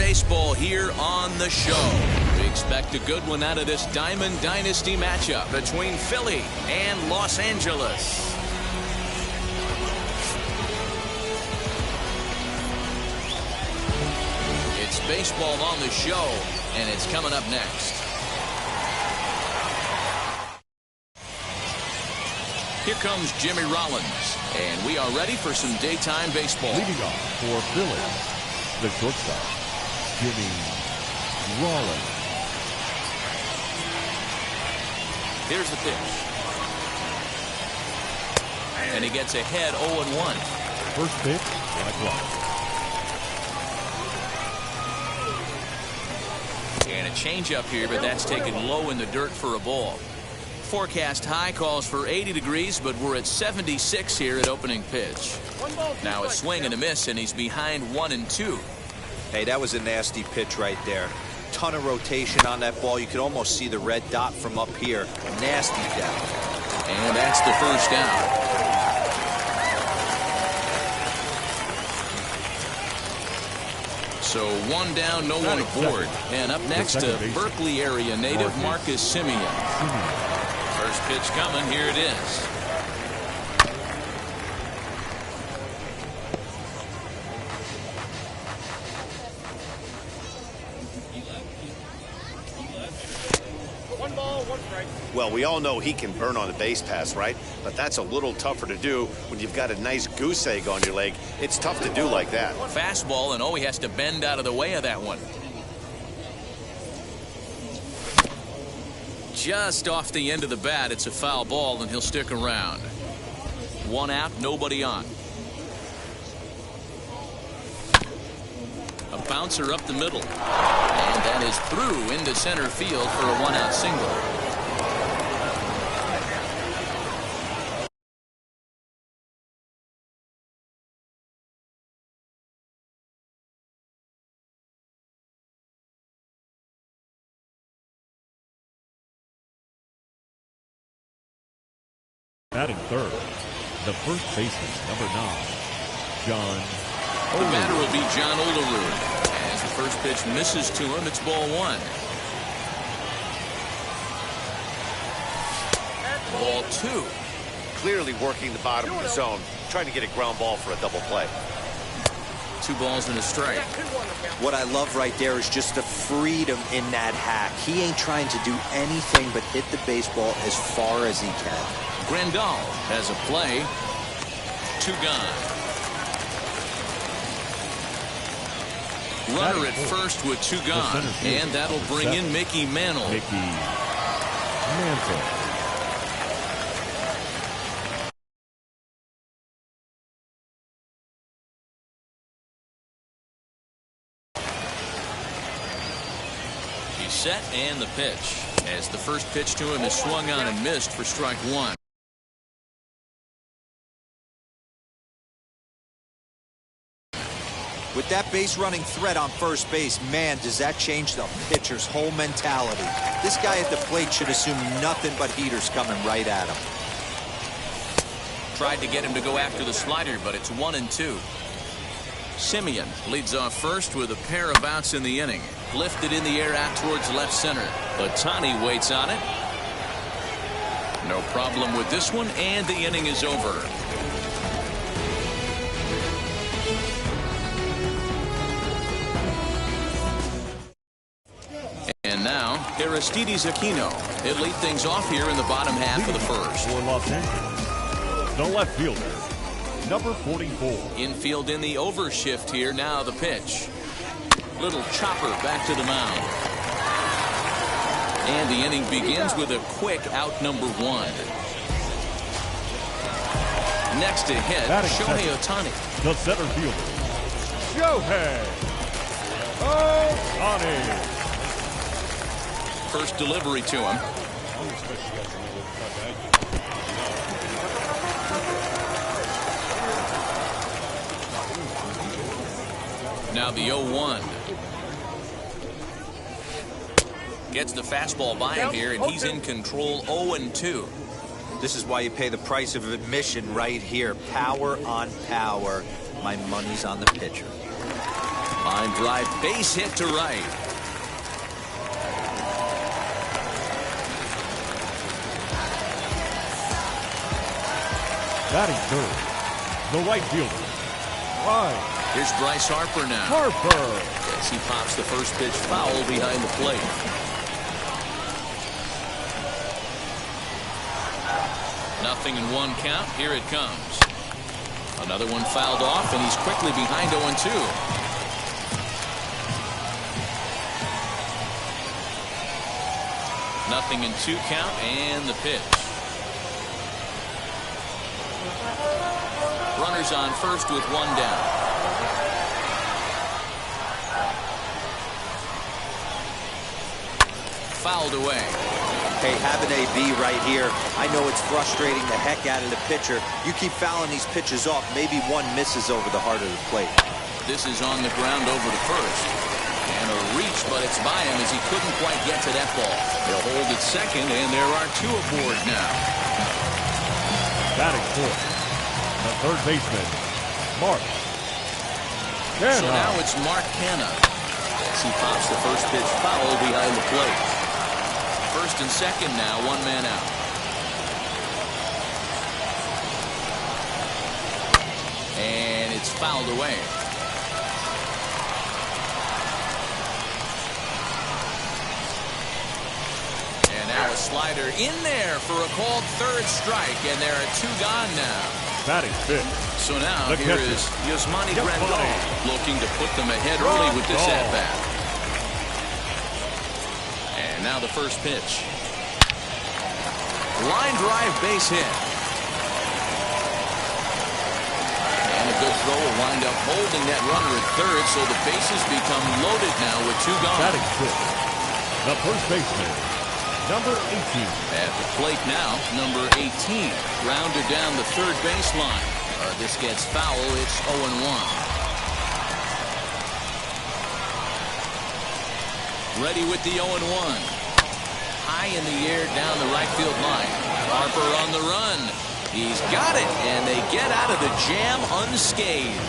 baseball here on the show. We expect a good one out of this Diamond Dynasty matchup between Philly and Los Angeles. It's baseball on the show, and it's coming up next. Here comes Jimmy Rollins, and we are ready for some daytime baseball. Leading off for Philly, the shortstop, Jimmy Rollins. Here's the pitch. And he gets ahead 0-1. First pitch, 1 o'clock. And a changeup here, but that's taken low in the dirt for a ball. Forecast high calls for 80 degrees, but we're at 76 here at opening pitch. Now a swing and a miss, and he's behind 1-2. Hey, that was a nasty pitch right there. Ton of rotation on that ball. You could almost see the red dot from up here. Nasty down. And that's the first down. So 1 down, no one aboard. And up next, a Berkeley area native, Marcus Semien. First pitch coming. Here it is. Well, we all know he can burn on a base pass, right? But that's a little tougher to do when you've got a nice goose egg on your leg. It's tough to do like that. Fastball, and he has to bend out of the way of that one. Just off the end of the bat, it's a foul ball, and he'll stick around. 1 out, nobody on. A bouncer up the middle. And that is through into center field for a 1-out single. Batting third, the first baseman, number 9, John The batter will be John Olerud. As the first pitch misses to him, it's ball 1. Ball 2. Clearly working the bottom of the zone, trying to get a ground ball for a double play. 2 balls and a strike. What I love right there is just the freedom in that hack. He ain't trying to do anything but hit the baseball as far as he can. Grandal has a play. 2 gone. Runner at first with 2 gone. And that'll bring in Mickey Mantle. He's set, and the pitch. As the first pitch to him is swung on and missed for strike 1. With that base running threat on first base, man, does that change the pitcher's whole mentality. This guy at the plate should assume nothing but heaters coming right at him. Tried to get him to go after the slider, but it's 1-2. Semien leads off first with a pair of outs in the inning. Lifted in the air out towards left center. Ohtani waits on it. No problem with this one, and the inning is over. And now, Aristides Aquino. He'll lead things off here in the bottom half of the first. For Los Angeles, the left fielder, number 44. Infield in the overshift here. Now the pitch. Little chopper back to the mound. And the inning begins with a quick out number 1. Next to hit, Shohei Ohtani. The center fielder, Shohei Ohtani. First delivery to him. Now the 0-1. Gets the fastball by him here, and he's in control. 0-2. This is why you pay the price of admission right here. Power on power. My money's on the pitcher. Line drive, base hit to right. Batting third, the right fielder, Bryce Here's Bryce Harper now. Harper. As he pops the first pitch foul behind the plate. Nothing in one count. Here it comes. Another one fouled off, and he's quickly behind 0-2. Nothing in 2 count, and the pitch. Runners on first with 1 down. Fouled away. Hey, have an AB right here. I know it's frustrating the heck out of the pitcher. You keep fouling these pitches off, maybe one misses over the heart of the plate. This is on the ground over to first. And a reach, but it's by him as he couldn't quite get to that ball. They'll hold at second, and there are 2 aboard now. Batting fourth, the third baseman, Mark Canha. So now it's Mark Canha as he pops the first pitch foul behind the plate. First and second now, 1 man out. And it's fouled away. And now a slider in there for a called third strike, and there are 2 gone now. Batting fifth, So now the here catcher, is Yasmani Yasmani. Grandal looking to put them ahead early with this Grandal. at-bat. And now the first pitch. Line drive, base hit. And a good throw will wind up holding that runner at third, so the bases become loaded now with 2 gone. batting sixth, the first baseman, number 18. At the plate now, number 18. Grounded down the third baseline. This gets foul. It's 0-1. Ready with the 0-1. High in the air down the right field line. Harper on the run. He's got it, and they get out of the jam unscathed.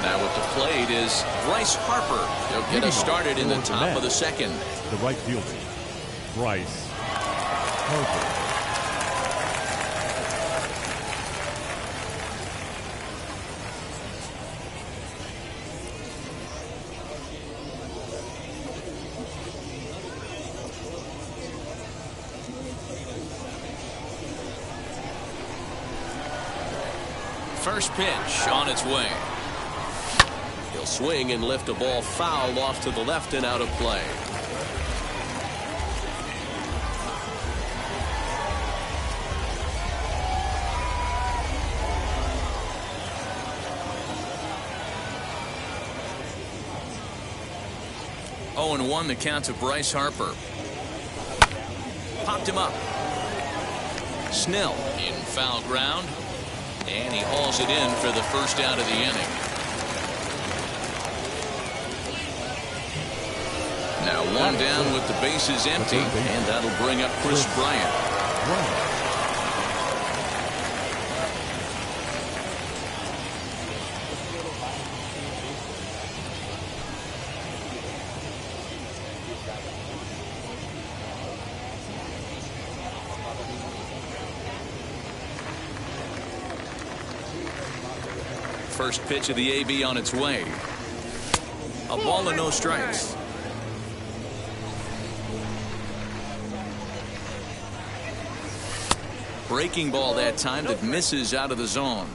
Now at the plate is Bryce Harper. He'll get us started in the top of the second. The right fielder, Bryce Harper. First pitch on its way. He'll swing and lift a ball foul off to the left and out of play. Oh, and 1 the count to Bryce Harper. Popped him up. Snell in foul ground. And he hauls it in for the first out of the inning. Now 1 down with the bases empty, and that'll bring up Chris Bryant. First pitch of the AB on its way. A ball and no strikes. Breaking ball that time that misses out of the zone.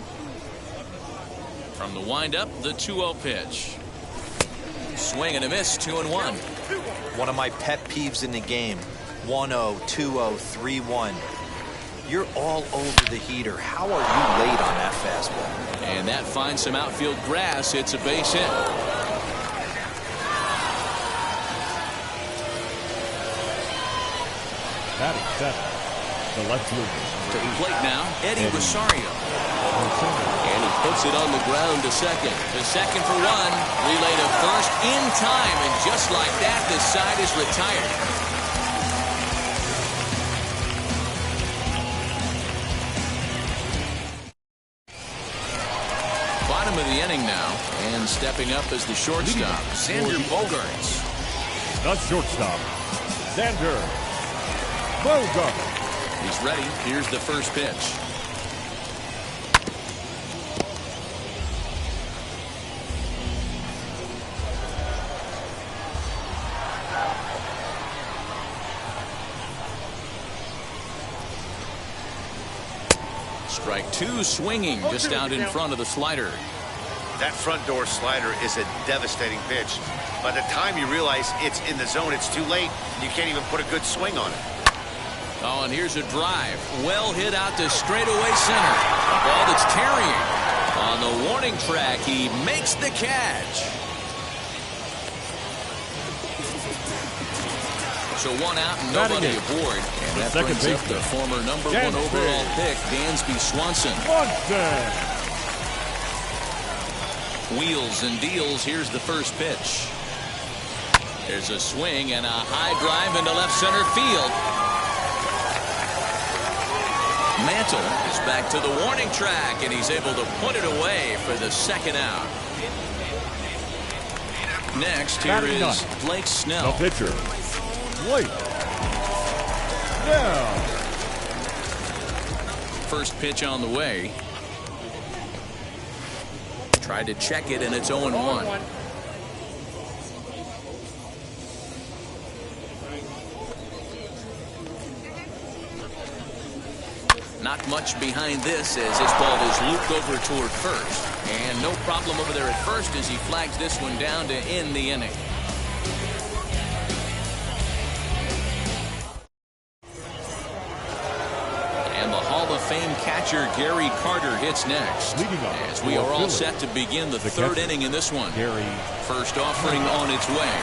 From the windup, the 2-0 pitch. Swing and a miss, 2-1. One of my pet peeves in the game. 1-0, 2-0, 3-1. You're all over the heater. How are you late on that fastball? And that finds some outfield grass. It's a base hit. Batting seventh, the left fielder. To the plate now, Eddie Rosario. And he puts it on the ground to second. To second for 1. Relay to first in time. And just like that, the side is retired. bottom of the inning now, and stepping up as the shortstop, Xander Bogaerts. The shortstop, Xander Bogaerts. He's ready. Here's the first pitch. Strike two, swinging just out in front of the slider. That front door slider is a devastating pitch. By the time you realize it's in the zone, it's too late. You can't even put a good swing on it. Oh, and here's a drive. Well hit out to straightaway center. A ball that's carrying. On the warning track, he makes the catch. So one out and nobody aboard. And that brings up the former #1 overall pick, Dansby Swanson. Wheels and deals. Here's the first pitch. There's a swing and a high drive into left center field. Mantle is back to the warning track, and he's able to put it away for the second out. Next, here is Blake Snell. The pitcher, Blake Snell. First pitch on the way. Tried to check it, and it's 0-1. Not much behind this as this ball is looped over toward first. And no problem over there at first as he flags this one down to end the inning. And the Hall of Fame catcher Gary Carter hits next. As we are all set to begin the third inning in this one. First offering on its way.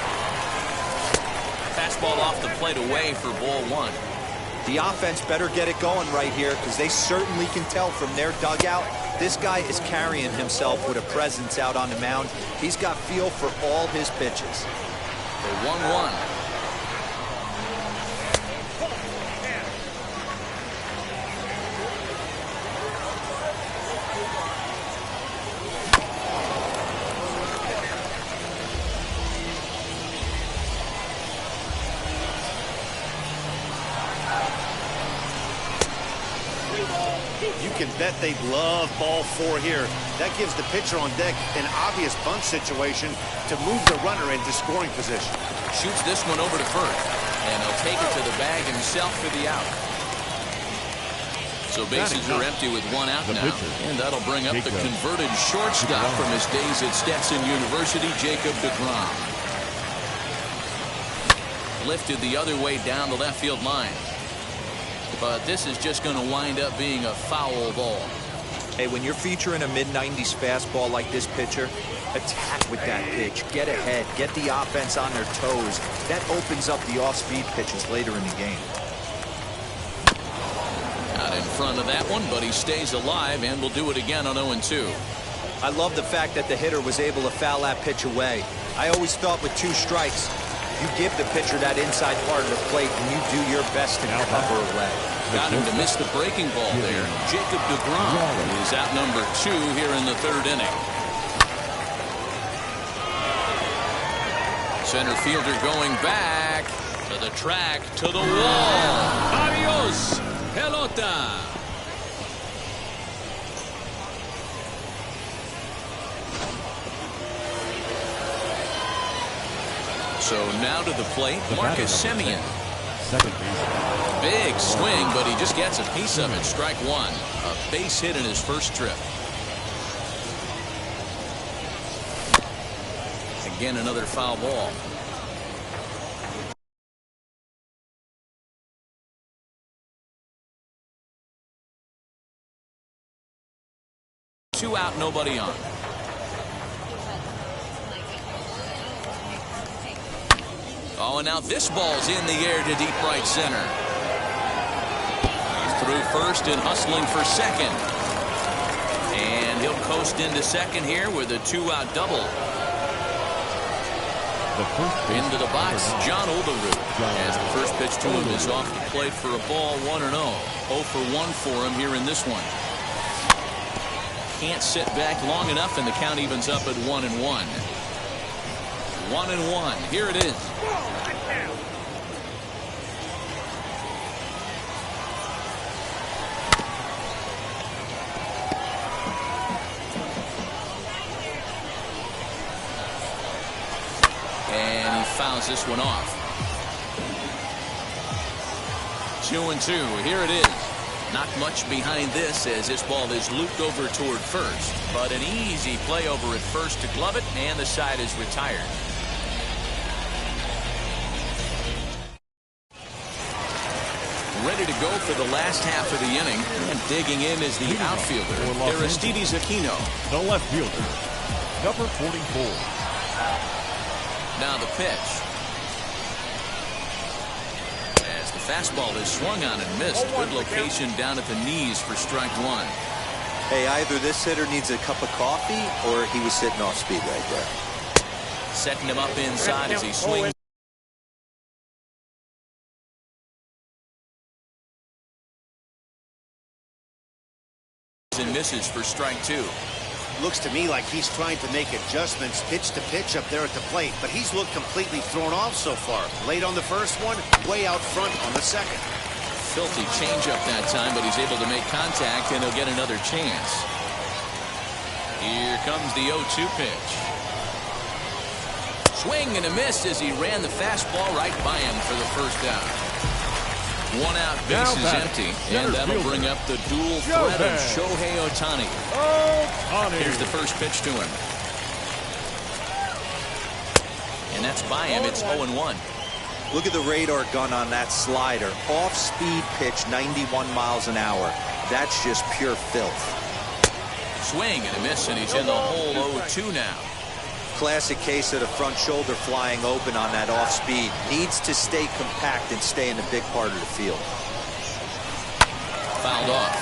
Fastball off the plate away for ball one. The offense better get it going right here because they certainly can tell from their dugout this guy is carrying himself with a presence out on the mound. He's got feel for all his pitches. The 1-1. You can bet they'd love ball 4 here. That gives the pitcher on deck an obvious bunt situation to move the runner into scoring position. Shoots this one over to first, and he'll take it to the bag himself for the out. So bases are empty with one out now, and that'll bring up the converted shortstop from his days at Stetson University, Jacob deGrom. Lifted the other way down the left field line. But this is just going to wind up being a foul ball. Hey, when you're featuring a mid-90s fastball like this pitcher, attack with that pitch. Get ahead. Get the offense on their toes. That opens up the off-speed pitches later in the game. Not in front of that one, but he stays alive and will do it again on 0-2. I love the fact that the hitter was able to foul that pitch away. I always thought with 2 strikes, you give the pitcher that inside part of the plate and you do your best to cover away. Got him to miss the breaking ball there. Jacob deGrom is out number 2 here in the third inning. Center fielder going back to the track, to the wall. Adios, pelota. So now to the plate, Marcus Semien. Second base. Big swing, but he just gets a piece of it. Strike one. A base hit in his first trip. Again, another foul ball. Two out, nobody on. Oh, and now this ball's in the air to deep right center. He's through first and hustling for second. And he'll coast into second here with a 2-out double. Into the box, John Olerud. As the first pitch to him is off the plate for a ball, 1-0. 0 for 1 for him here in this one. can't sit back long enough, and the count evens up at 1-1. 1-1. Here it is. And he fouls this one off. 2-2. Here it is. Not much behind this as this ball is looped over toward first. But an easy play over at first to glove it, and the side is retired. Ready to go for the last half of the inning. And digging in is the outfielder, Aristides Aquino. The left fielder, number 44. Now the pitch. As the fastball is swung on and missed. Good location down at the knees for strike one. Hey, either this hitter needs a cup of coffee or he was sitting off speed right there. Setting him up inside as he swings. And misses for strike two. Looks to me like he's trying to make adjustments pitch to pitch up there at the plate, but he's looked completely thrown off so far. Late on the first one, way out front on the second. Filthy changeup that time, but he's able to make contact, and he'll get another chance. Here comes the 0-2 pitch. Swing and a miss as he ran the fastball right by him for the first out. One out, bases empty, and that'll bring up the dual threat of Shohei Ohtani. Here's the first pitch to him. And that's by him. It's 0-1. Look at the radar gun on that slider. Off-speed pitch, 91 miles an hour. That's just pure filth. Swing and a miss, and he's in the hole 0-2 now. Classic case of the front shoulder flying open on that off-speed. Needs to stay compact and stay in the big part of the field. Fouled off.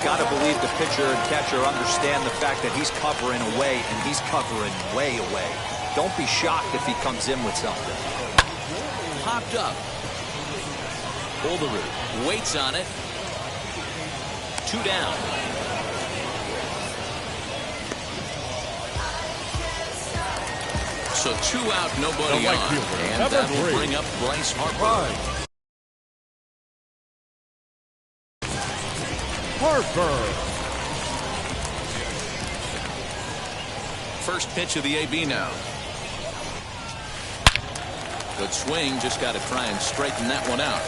Got to believe the pitcher and catcher understand the fact that he's covering away, and he's covering way away. Don't be shocked if he comes in with something. Popped up. Olderud waits on it. 2 down. So 2 out, nobody on. And that will bring up Bryce Harper. First pitch of the AB now. Good swing, just got to try and straighten that one out.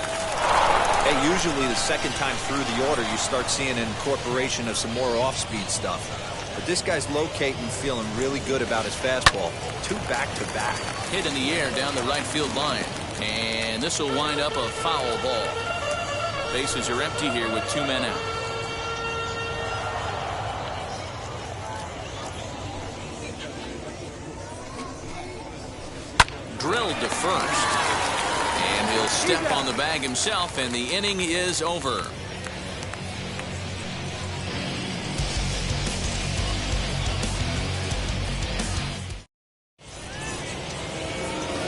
Hey, usually the second time through the order you start seeing an incorporation of some more off-speed stuff. But this guy's locating, feeling really good about his fastball. 2 back-to-back. Hit in the air down the right field line. And this will wind up a foul ball. Bases are empty here with 2 men out. Drilled to first. And he'll step on the bag himself, and the inning is over.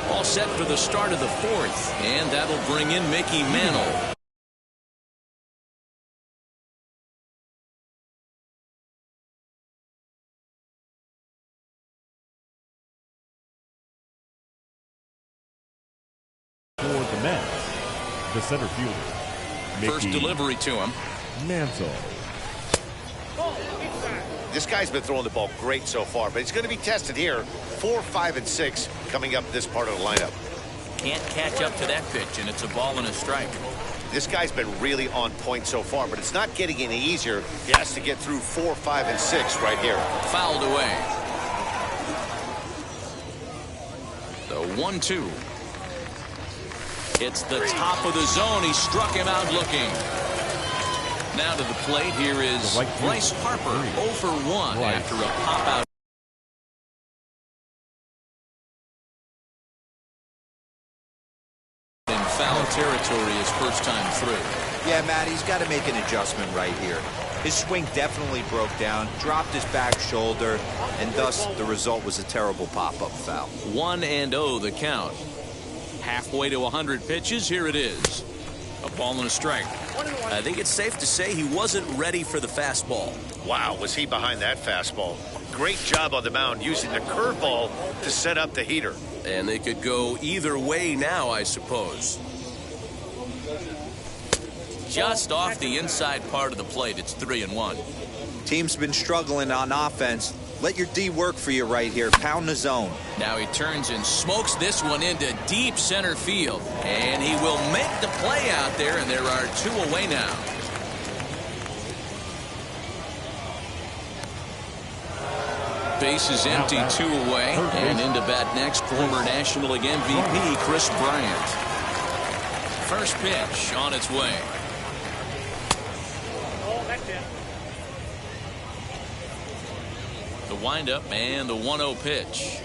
All set for the start of the 4th, and that'll bring in Mickey Mantle. For the Mets, the center fielder, First delivery to him. Mantle. This guy's been throwing the ball great so far, but he's going to be tested here. 4, 5, and 6 coming up this part of the lineup. Can't catch up to that pitch, and it's a ball and a strike. This guy's been really on point so far, but it's not getting any easier. He has to get through 4, 5, and 6 right here. Fouled away. The 1-2. It's the top of the zone. He struck him out looking. Now to the plate, here is Bryce Harper, 0 for 1 after a pop-out. In foul territory his first time through. Yeah, Matt, he's got to make an adjustment right here. His swing definitely broke down, dropped his back shoulder, and thus the result was a terrible pop-up foul. 1-0 the count. Halfway to 100 pitches, here it is. A ball and a strike. I think it's safe to say he wasn't ready for the fastball. Wow, was he behind that fastball. Great job on the mound using the curveball to set up the heater. And they could go either way now, I suppose. Just off the inside part of the plate, it's 3-1. Team's been struggling on offense. Let your D work for you right here. Pound the zone. Now he turns and smokes this one into deep center field. And he will make the play out there, and there are 2 away now. Base is empty, 2 away. And into bat next, former National League MVP Chris Bryant. First pitch on its way. The windup and the 1-0 pitch.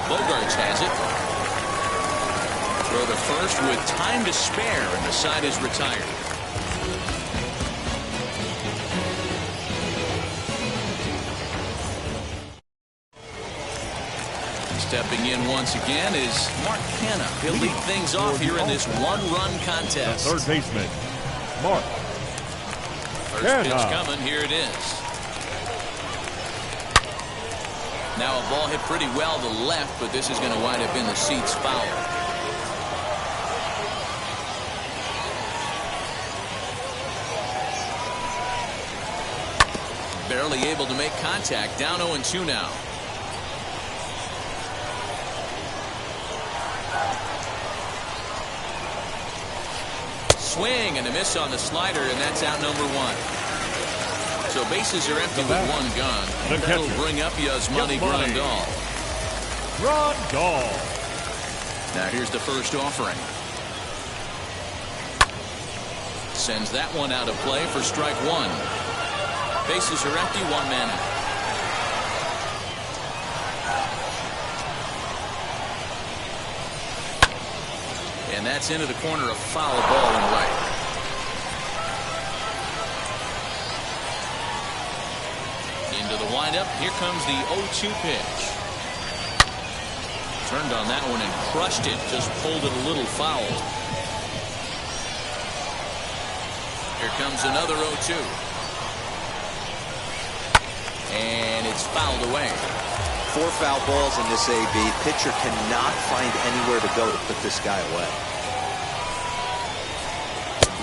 Bogarts has it. Throw to first with time to spare, and the side is retired. Stepping in once again is Mark Canha. He'll lead things off here in this 1-run contest. The third baseman, Mark First pitch coming. Here it is. Now a ball hit pretty well to left, but this is going to wind up in the seats foul. Barely able to make contact. Down 0-2 now. Swing and a miss on the slider, and that's out number 1. So bases are empty with 1 gone. That'll bring up Yasmani Grandal. Now here's the first offering. Sends that one out of play for strike 1. Bases are empty, 1 man out. And that's into the corner, a foul ball and right. Into the windup. Here comes the 0-2 pitch. Turned on that one and crushed it. Just pulled it a little foul. Here comes another 0-2. And it's fouled away. 4 foul balls in this AB. Pitcher cannot find anywhere to go to put this guy away.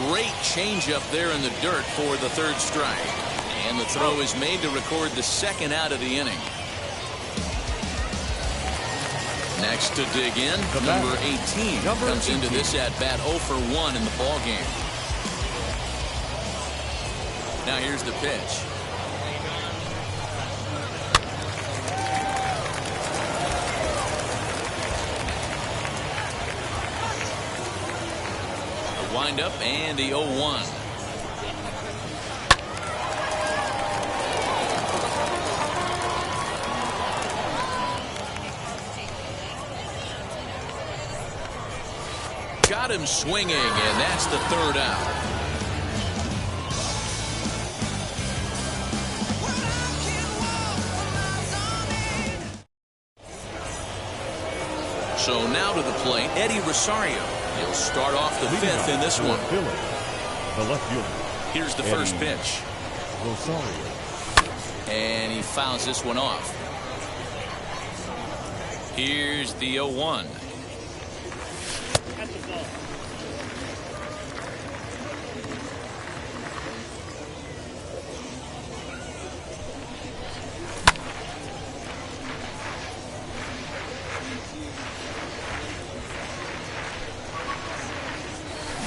Great changeup there in the dirt for the 3rd strike. And the throw is made to record the 2nd out of the inning. Next to dig in, number 18 comes into this at bat 0 for 1 in the ball game. Now here's the pitch. Wind up and the 0-1. Got him swinging, and that's the 3rd out. So now to the plate, Eddie Rosario. He'll start off the 5th in this one. The left fielder. Here's the first pitch. Rosario. And he fouls this one off. Here's the 0-1.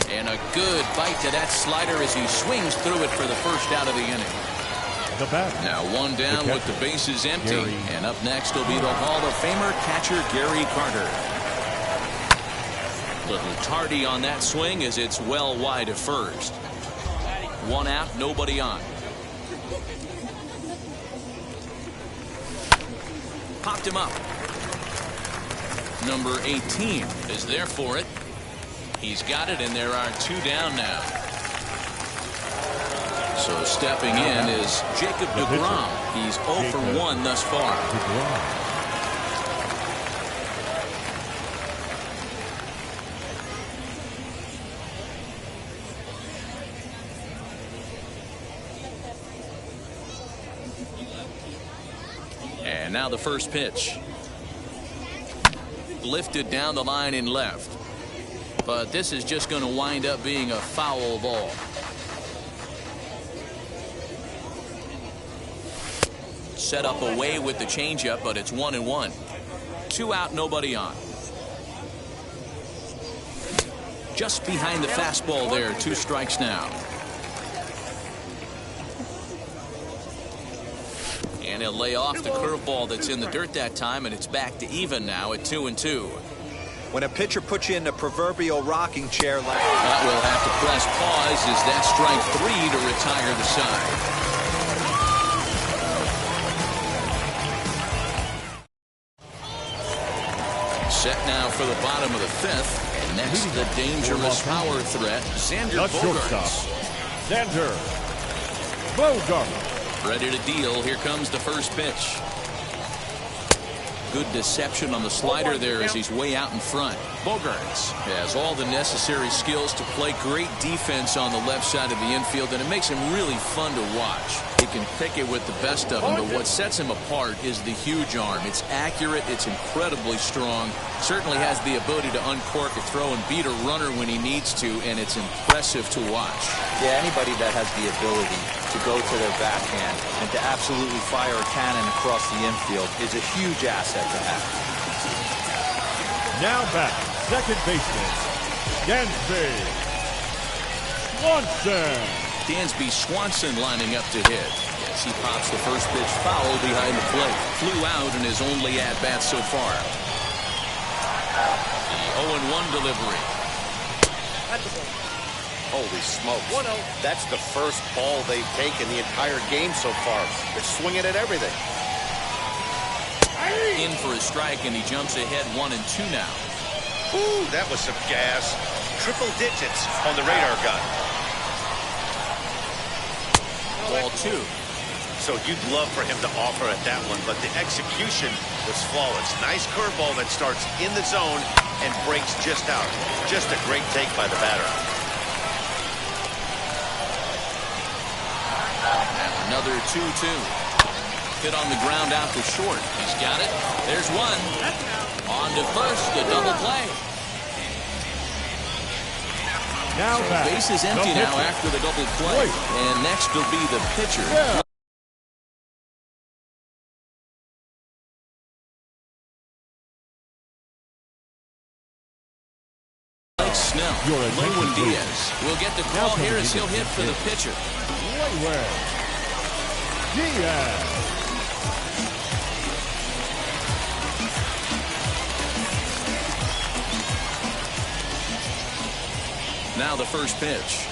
And a good bite to that slider as he swings through it for the 1st out of the inning. The bat. Now 1 down with the bases empty. And up next will be the Hall of Famer catcher Gary Carter. Little tardy on that swing as it's well wide of first. 1 out, nobody on. Popped him up. Number 18 is there for it. He's got it, and there are 2 down now. So stepping in is Jacob DeGrom. He's 0 for 1 thus far. And now the first pitch. Lifted down the line in left. But this is just going to wind up being a foul ball. Set up away with the changeup, but it's 1-1. 2 out, nobody on. Just behind the fastball there, 2 strikes now. And he'll lay off the curveball that's in the dirt that time, and it's back to even now at 2-2. When a pitcher puts you in the proverbial rocking chair like that, we'll have to press pause as that's strike 3 to retire the side. Set now for the bottom of the 5th. And next, the dangerous power threat, Xander Bogaerts. Xander Bogaerts. Ready to deal. Here comes the first pitch. Good deception on the slider there as he's way out in front. Bogaerts has all the necessary skills to play great defense on the left side of the infield, and it makes him really fun to watch. He can pick it with the best of them, but what sets him apart is the huge arm. It's accurate, it's incredibly strong, certainly has the ability to uncork a throw and beat a runner when he needs to, and it's impressive to watch. Yeah, anybody that has the ability to go to their backhand and to absolutely fire a cannon across the infield is a huge asset to have. Now back, second baseman, Dansby Swanson. Dansby Swanson lining up to hit. Yes, he pops the first pitch foul behind the plate. Flew out in his only at-bat so far. The 0-1 delivery. Holy smokes. That's the first ball they've taken the entire game so far. They're swinging at everything. In for a strike, and he jumps ahead 1-2 now. Ooh, that was some gas. Triple digits on the radar gun. Ball 2. So you'd love for him to offer at that one, but the execution was flawless. Nice curveball that starts in the zone and breaks just out. Just a great take by the batter. And another 2-2. Hit on the ground out to short. He's got it. There's one. On to first, a double play. Now So back. base is empty now after the double play. And next will be the pitcher. Yeah. Snell. Lewin Diaz will get the call here as he'll hit for the pitcher. Diaz. Now the first pitch.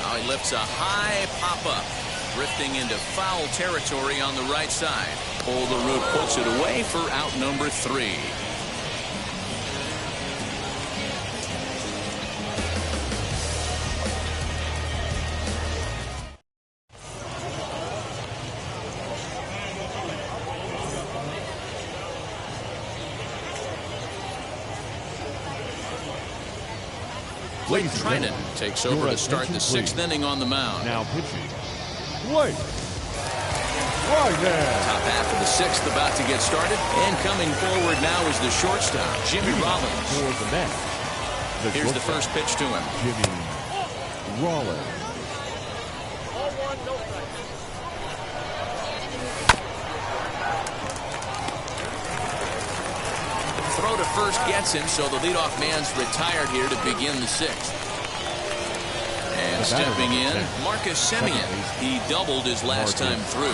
Now he lifts a high pop-up, drifting into foul territory on the right side. Olerud puts it away for out number 3. Blake Trinan takes over to start the 6th inning on the mound. Now pitching. Blake Trinan. Top half of the 6th about to get started. And coming forward now is the shortstop, Jimmy Rollins. For the Mets. Here's the first pitch to him. Jimmy Rollins. Throw to first gets him, so the leadoff man's retired here to begin the 6th. And stepping in, Marcus Semien. He doubled his last time through.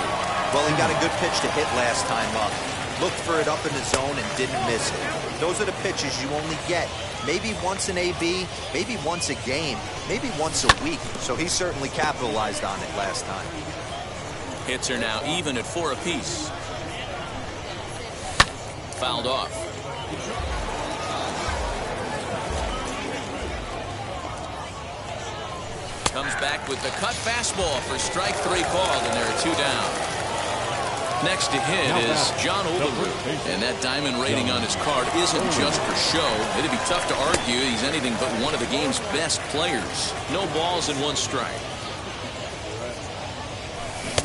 Well, he got a good pitch to hit last time up. Looked for it up in the zone and didn't miss it. Those are the pitches you only get maybe once in AB, maybe once a game, maybe once a week. So he certainly capitalized on it last time. Hits are now even at 4 apiece. Fouled off. Comes back with the cut fastball for strike 3 called, and there are 2 down. Next to hit is John Overroot, and that diamond rating on his card isn't just for show. It'd be tough to argue he's anything but one of the game's best players. No balls and 1 strike.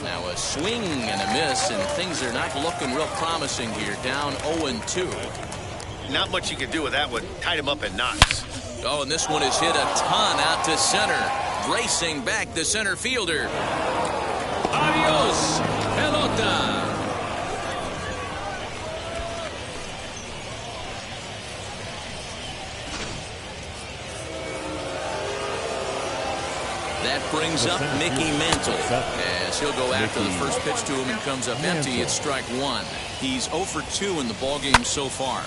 Now a swing and a miss, and things are not looking real promising here. Down 0-2. Not much you can do with that one. Tied him up in knots. Oh, and this one is hit a ton out to center. Racing back the center fielder. Adios, pelota. That brings up Mickey Mantle, as he'll go after the first pitch to him and comes up empty. It's strike 1. He's 0 for 2 in the ballgame so far.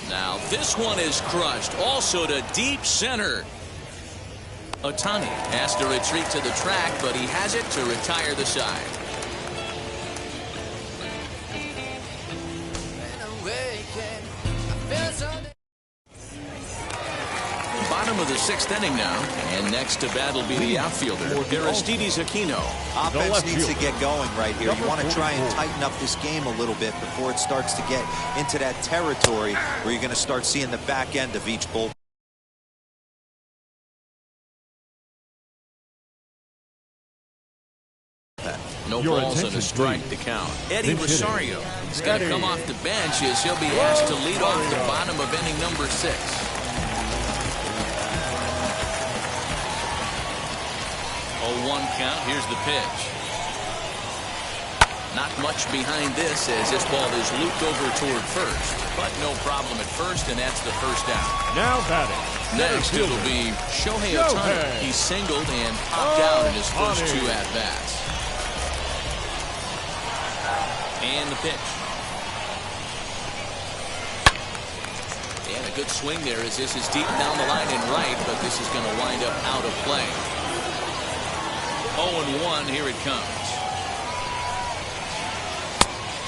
Now this one is crushed, also to deep center. Ohtani has to retreat to the track, but he has it to retire the side. Bottom of the 6th inning now, and next to bat will be the outfielder, Aristides Aquino. Offense needs to get going right here. You want to try and tighten up this game a little bit before it starts to get into that territory where you're going to start seeing the back end of each bull. No balls and a strike to count. Eddie Rosario is going to come off the bench as he'll be asked to lead off the bottom of inning number 6. 0-1 count. Here's the pitch. Not much behind this as this ball is looped over toward first, but no problem at first, and that's the first out. Now batting. Next it'll be Shohei Ohtani. He singled and popped out in his first 2 at-bats. And the pitch. And a good swing there as this is deep down the line and right, but this is going to wind up out of play. 0-1, here it comes.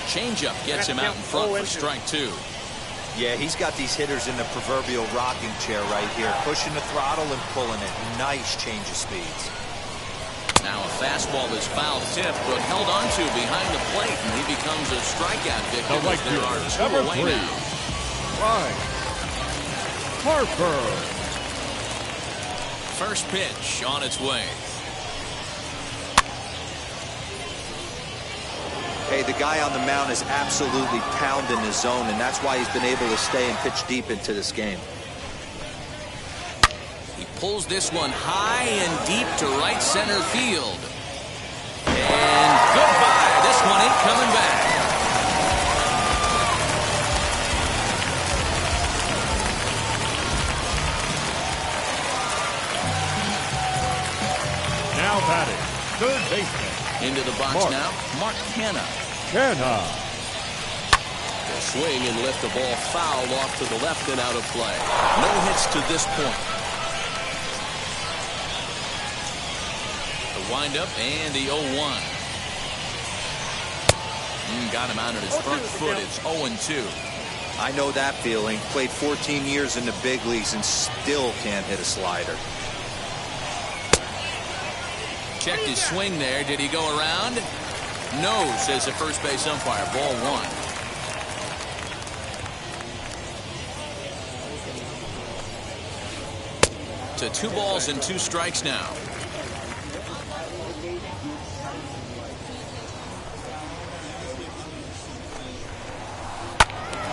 Changeup gets him out in front for strike 2. Yeah, he's got these hitters in the proverbial rocking chair right here, pushing the throttle and pulling it. Nice change of speeds. Now a fastball is foul tip, but held onto behind the plate, and he becomes a strikeout victim as there are 2 away now. Right. Harper. First pitch on its way. Hey, the guy on the mound is absolutely pounding his zone, and that's why he's been able to stay and pitch deep into this game. He pulls this one high and deep to right center field. And goodbye. This one ain't coming back. Now batting. Third baseman. Into the box now, Mark Canha. The swing and lift the ball foul off to the left and out of play. No hits to this point. The windup and the 0-1. Got him out at his front foot. It's 0-2. I know that feeling. Played 14 years in the big leagues and still can't hit a slider. Checked his swing there. Did he go around? No, says the first base umpire. Ball 1. To 2 balls and 2 strikes now.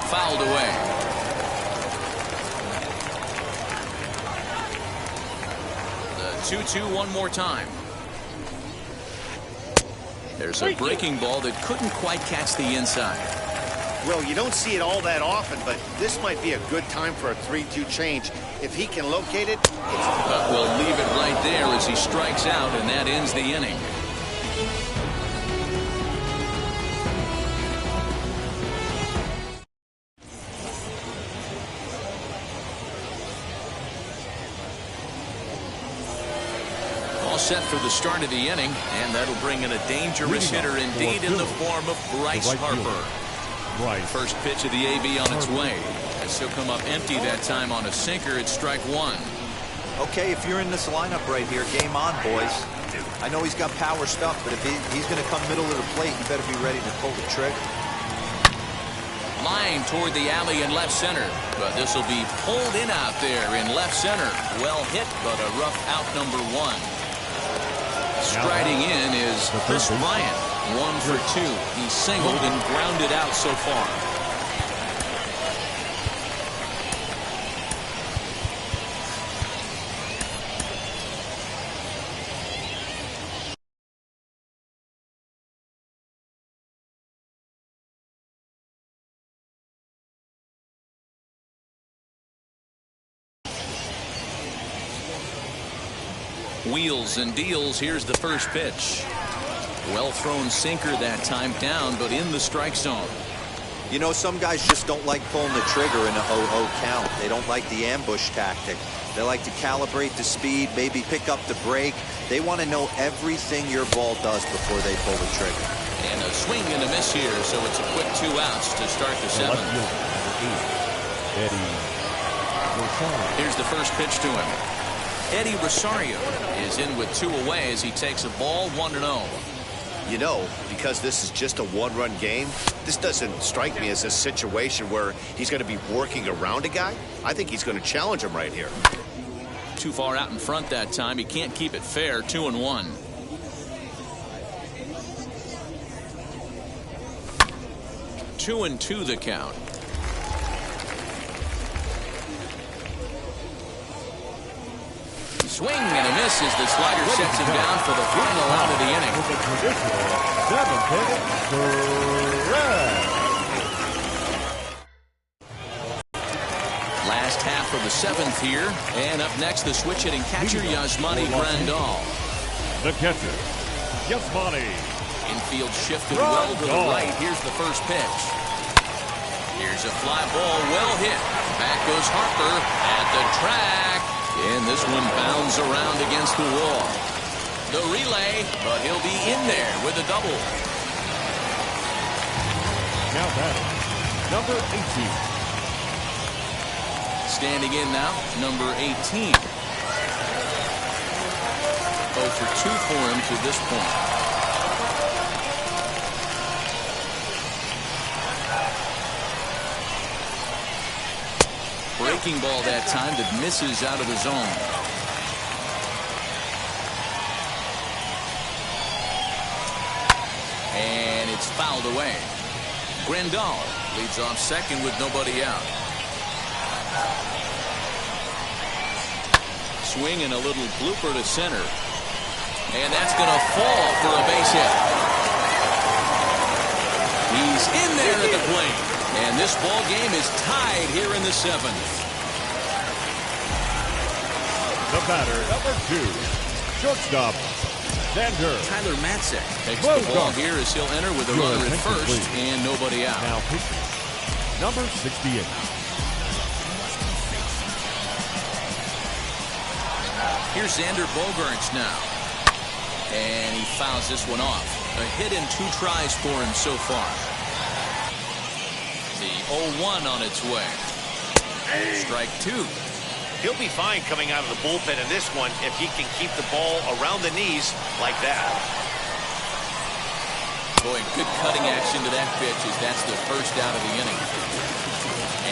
Fouled away. The 2-2 one more time. There's a breaking ball that couldn't quite catch the inside. Well, you don't see it all that often, but this might be a good time for a 3-2 change. If he can locate it, we'll leave it right there as he strikes out, and that ends the inning. Set for the start of the inning, and that'll bring in a dangerous hitter indeed in the form of Bryce Harper. First pitch of the AB on its way, as he'll come up empty that time on a sinker at strike 1. Okay, if you're in this lineup right here, game on, boys. I know he's got power stuff, but if he's going to come middle of the plate, you better be ready to pull the trigger. Line toward the alley in left center, but this will be pulled in out there in left center. Well hit, but a rough out, number 1. Striding in is Chris Bryant, 1 for 2. He's singled and grounded out so far. Wheels and deals. Here's the first pitch. Well thrown sinker that time, down, but in the strike zone. You know, some guys just don't like pulling the trigger in a 0-0 count. They don't like the ambush tactic. They like to calibrate the speed, maybe pick up the break. They want to know everything your ball does before they pull the trigger. And a swing and a miss here, so it's a quick 2 outs to start the 7th. Here's the first pitch to him. Eddie Rosario is in with 2 away as he takes a ball, 1-0. You know, because this is just a 1-run game, this doesn't strike me as a situation where he's going to be working around a guy. I think he's going to challenge him right here. Too far out in front that time. He can't keep it fair. 2-1. Two and 2 the count. Swing and a miss as the slider sets him down for the final out of the inning. Last half of the 7th here, and up next the switch hitting catcher Yasmani Grandal. The catcher, Yasmani. Infield shifted well to the right. Here's the first pitch. Here's a fly ball, well hit. Back goes Harper at the track. And this one bounds around against the wall. The relay, but he'll be in there with a double. Now batting, number 18. Standing in now, number 18. 0 for 2 for him to this point. Breaking ball that time that misses out of the zone. And it's fouled away. Grandal leads off second with nobody out. Swing and a little blooper to center. And that's going to fall for a base hit. He's in there at the plate. And this ball game is tied here in the 7th. The batter, number 2, shortstop, Xander. Tyler Matzek takes the ball here as he'll enter with a runner at first and nobody out. Now pitching, number 68. Here's Xander Bogaerts now. And he fouls this one off. A hit in 2 tries for him so far. The 0-1 on its way. Strike 2. He'll be fine coming out of the bullpen in this one if he can keep the ball around the knees like that. Boy, good cutting action to that pitch as that's the first out of the inning.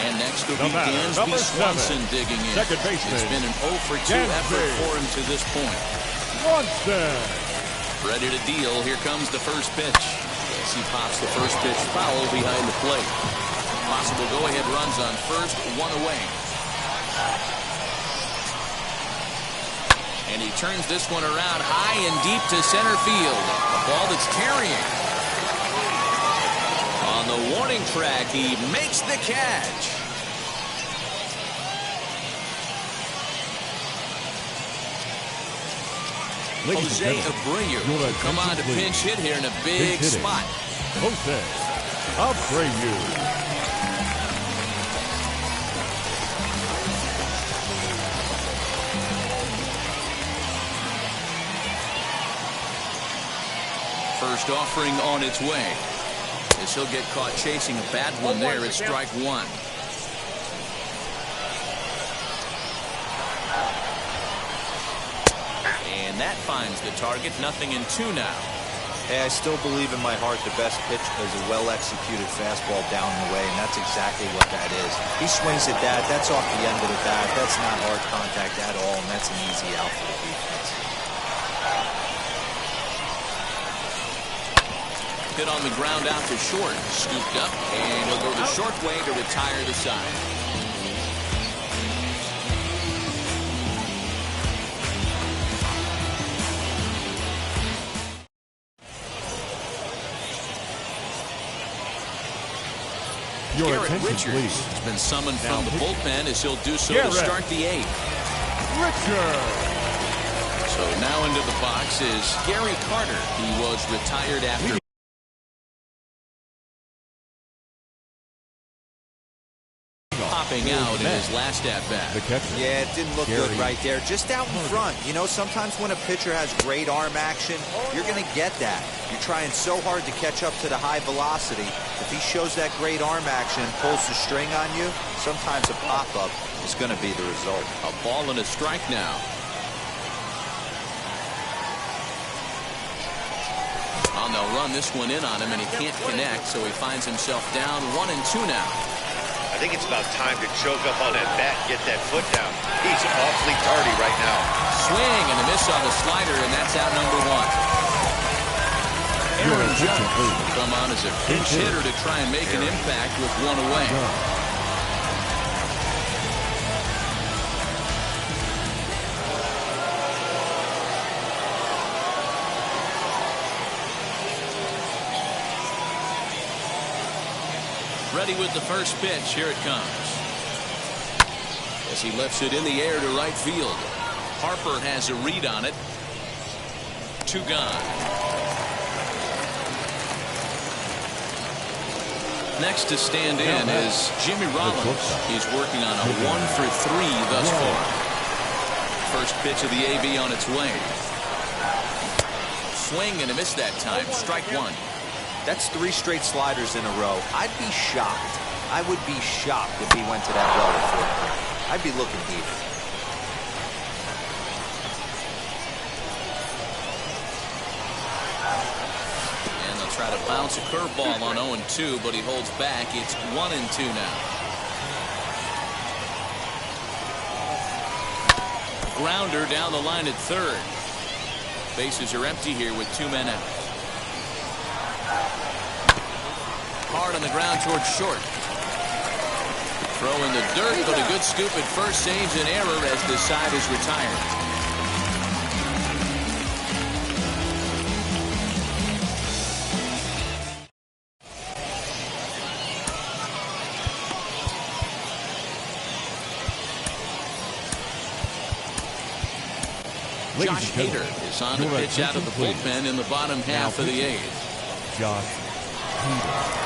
And next will be Dansby Swanson digging in. Second baseman. It's been an 0 for 2 effort for him to this point. Swanson. Ready to deal. Here comes the first pitch. As he pops the first pitch foul behind the plate. Possible go-ahead runs on first, 1 away. And he turns this one around high and deep to center field. A ball that's carrying. On the warning track, he makes the catch. Jose Abreu come on to pinch hit here in a big spot. Jose Abreu. First offering on its way. As he'll get caught chasing a bad one there at strike 1. And that finds the target. 0-2 now. Hey, I still believe in my heart the best pitch is a well-executed fastball down the way, and that's exactly what that is. He swings at that. That's off the end of the bat. That's not hard contact at all, and that's an easy out for the defense. Hit on the ground out to short. Scooped up, and he'll go the short way to retire the side. Your Garrett attention, Richards please. has been summoned Now from the bullpen as he'll do so Garrett to start the 8th. Richards. So now into the box is Gary Carter. He was retired after popping out in his last at-bat. The catcher. Yeah, it didn't look good right there. Just out in front. You know, sometimes when a pitcher has great arm action, you're going to get that. You're trying so hard to catch up to the high velocity. If he shows that great arm action and pulls the string on you, sometimes a pop-up is going to be the result. A ball and a strike now. Well, they'll run this one in on him, and he can't connect, so he finds himself down 1-2 now. I think it's about time to choke up on that bat and get that foot down. He's awfully tardy right now. Swing and a miss on the slider, and that's out number 1. Aaron Judge will come on as a pinch hitter to try and make an impact with one away. Ready with the first pitch. Here it comes. As he lifts it in the air to right field. Harper has a read on it. 2 gone. Next to stand in is Jimmy Rollins. He's working on a 1-for-3 thus far. First pitch of the AB on its way. Swing and a miss that time. Strike 1. That's 3 straight sliders in a row. I'd be shocked. I would be shocked if he went to that well at 4th. I'd be looking deep. And they'll try to bounce a curveball on 0-2, but he holds back. It's 1-2 now. Grounder down the line at 3rd. Bases are empty here with 2 men out. Hard on the ground towards short. Throw in the dirt, but a good scoop at first saves an error as the side is retired. Josh Hader is on the pitch out of the bullpen in the bottom half of the 8th. Josh Hader.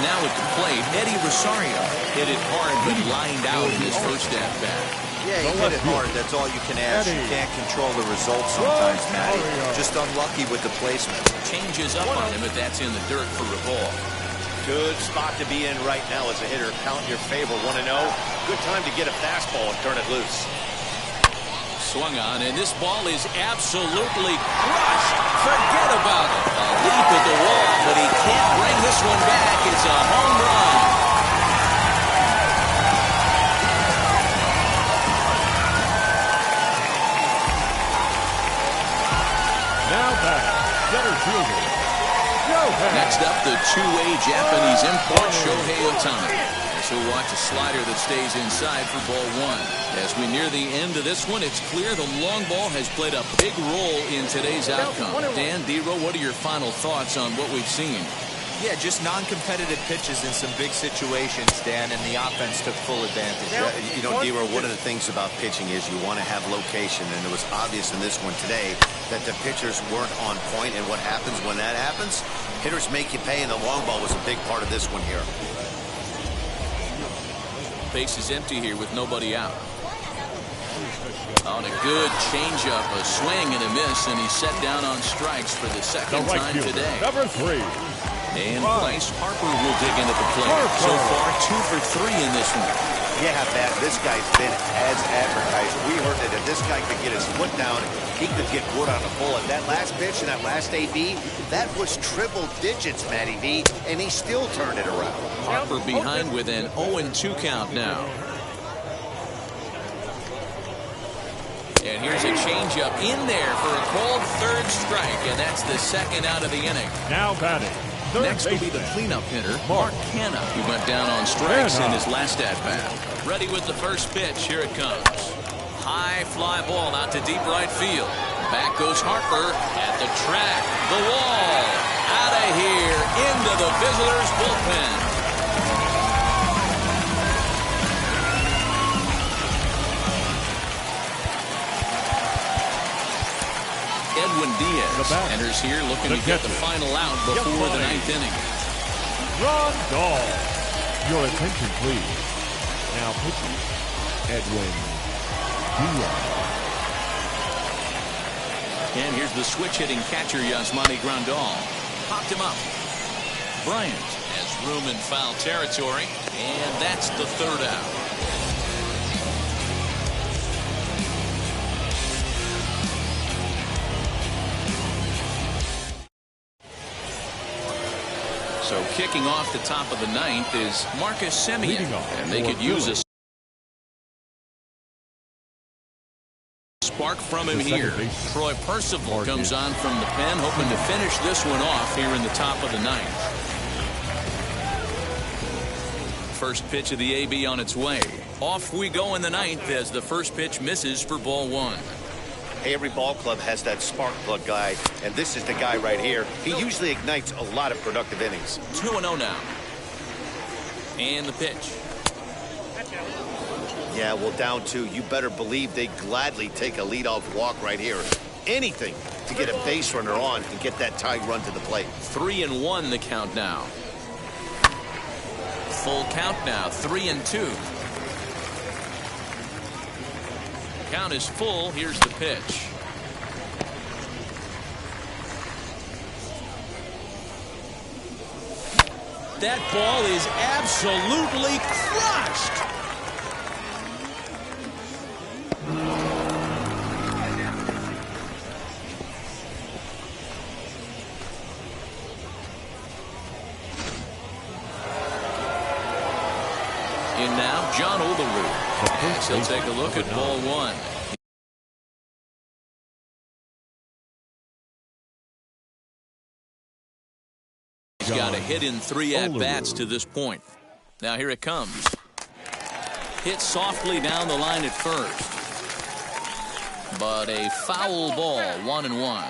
Now at the plate, Eddie Rosario hit it hard but lined out in his first at-bat. Yeah, he hit it hard. That's all you can ask. You can't control the results sometimes, Matty. Just unlucky with the placement. Changes up on him, but that's in the dirt for a ball. Good spot to be in right now as a hitter. Count in your favor. 1-0. Good time to get a fastball and turn it loose. Swung on, and this ball is absolutely crushed. Forget about it. A leap at the wall, but he can't bring this one back. It's a home run. Now back, center fielder. Next up, the two-way Japanese import, Shohei Ohtani. As he'll watch a slider that stays inside for ball 1. As we near the end of this one, it's clear the long ball has played a big role in today's outcome. Dan, D-Row, what are your final thoughts on what we've seen? Yeah, just non-competitive pitches in some big situations, Dan, and the offense took full advantage. You know, D-Row, one of the things about pitching is you want to have location, and it was obvious in this one today that the pitchers weren't on point, and what happens when that happens? Hitters make you pay, and the long ball was a big part of this one here. Base is empty here with nobody out. On a good changeup, a swing and a miss, and he's set down on strikes for the second time today. Number 3. And Bryce Harper will dig in at the plate. So far, 2 for 3 in this one. Yeah, Matt, this guy's been as advertised. We heard that if this guy could get his foot down, he could get wood on a bullet. That last pitch and that last AB, that was triple digits, Matty V, and he still turned it around. Harper behind with an 0-2 count now. And here's a changeup in there for a called third strike, and that's the second out of the inning. Now batting. Next will be the cleanup hitter, Mark Canha, who went down on strikes in his last at-bat. Ready with the first pitch. Here it comes. High fly ball out to deep right field. Back goes Harper at the track. The wall. Out of here. Into the visitors' bullpen. Edwin Diaz enters here looking to get the final out before the ninth inning. Ron Dahl. Your attention, please. Now pitching, Edwin Diaz. And here's the switch-hitting catcher, Yasmani Grandal. Popped him up. Bryant has room in foul territory, and that's the third out. So kicking off the top of the ninth is Marcus Semien, and they could use a spark from him here. Troy Percival comes on from the pen, hoping to finish this one off here in the top of the ninth. First pitch of the AB on its way. Off we go in the ninth as the first pitch misses for ball one. Hey, every ball club has that spark plug guy, and this is the guy right here. He usually ignites a lot of productive innings. 2-0 now. And the pitch. Yeah, well, down two. You better believe they gladly take a leadoff walk right here. Anything to get a base runner on and get that tying run to the plate. 3-1 the count now. Full count now. 3-2. Count is full. Here's the pitch. That ball is absolutely crushed. In now, John Overrude. He'll take a look at ball one. He's got a hit in 3 at-bats to this point. Now here it comes. Hit softly down the line at first. But a foul ball, 1-1.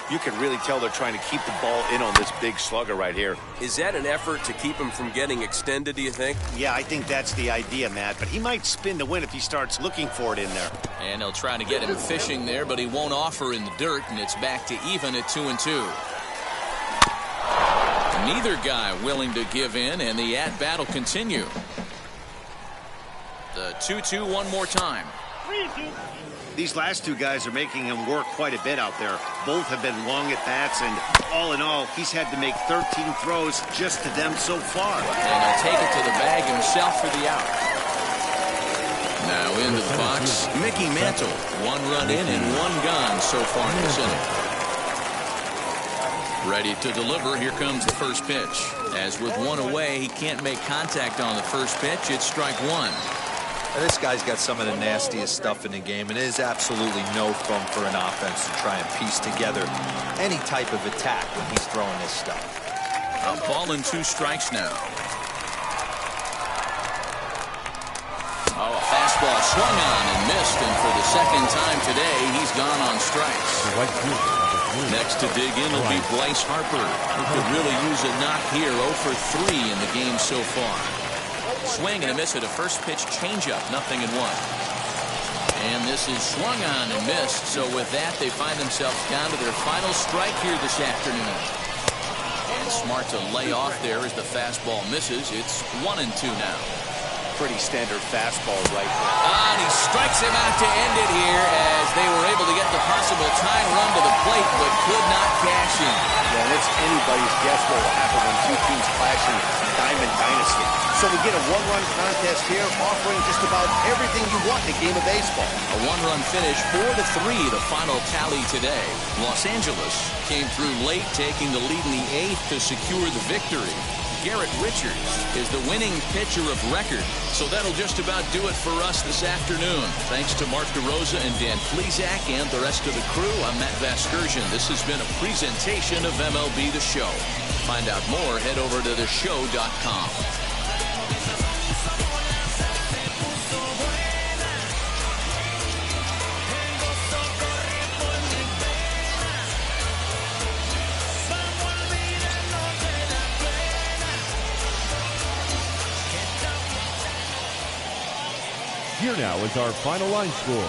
You can really tell they're trying to keep the ball in on this big slugger right here. Is that an effort to keep him from getting extended, do you think? Yeah, I think that's the idea, Matt. But he might spin to win if he starts looking for it in there. And they'll try to get him fishing there, but he won't offer in the dirt, and it's back to even at 2-2. Neither guy willing to give in, and the at-bat will continue. The 2-2 one more time. These last two guys are making him work quite a bit out there. Both have been long at-bats, and all in all, he's had to make 13 throws just to them so far. And he'll take it to the bag himself for the out. Now into the box, Mickey Mantle. 1 run in and 1 gone so far in this inning. Ready to deliver. Here comes the first pitch. As with 1 away, he can't make contact on the first pitch. It's strike 1. This guy's got some of the nastiest stuff in the game, and it is absolutely no fun for an offense to try and piece together any type of attack when he's throwing this stuff. A ball and 2 strikes now. Oh, a fastball swung on and missed, and for the second time today, he's gone on strikes. Next to dig in will be Bryce Harper, who could really use a knock here. 0 for 3 in the game so far. Swing and a miss at a first pitch changeup, 0-1. And this is swung on and missed. So with that, they find themselves down to their final strike here this afternoon. And smart to lay off there as the fastball misses. It's 1-2 now. Pretty standard fastball right there. And he strikes him out to end it here as they were able to get the possible tying run to the plate, but could not cash in. Yeah, and it's anybody's guess what will happen when two teams clash in Diamond Dynasty. So we get a one-run contest here, offering just about everything you want in a game of baseball. A one-run finish, 4-3, the final tally today. Los Angeles came through late, taking the lead in the 8th to secure the victory. Garrett Richards is the winning pitcher of record. So that'll just about do it for us this afternoon. Thanks to Mark DeRosa and Dan Flezak and the rest of the crew. I'm Matt Vasgersian. This has been a presentation of MLB The Show. Find out more, head over to theshow.com. Here now is our final line score.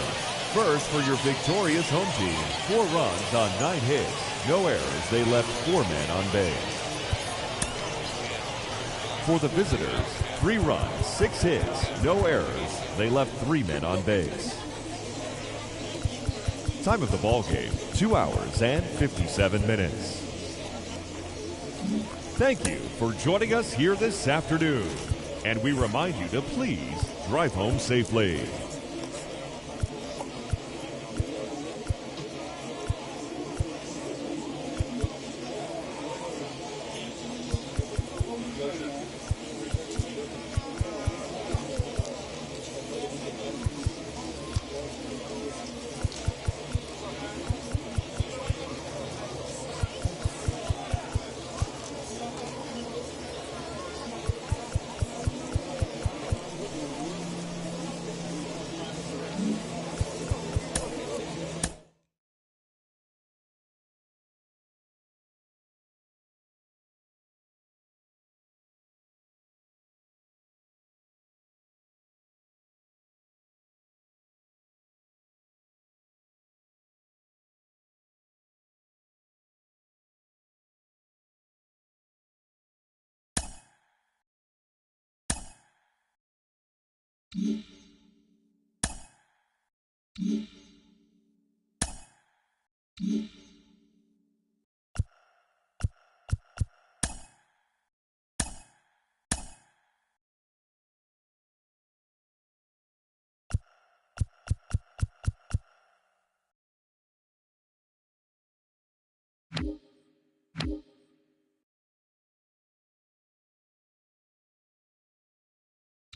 First, for your victorious home team, 4 runs on 9 hits. No errors. They left 4 men on base. For the visitors, 3 runs, 6 hits. No errors. They left 3 men on base. Time of the ball game, 2 hours and 57 minutes. Thank you for joining us here this afternoon. And we remind you to please drive home safely.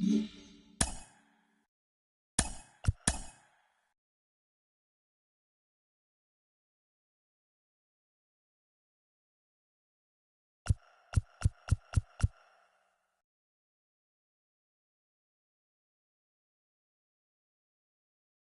Mm-hmm.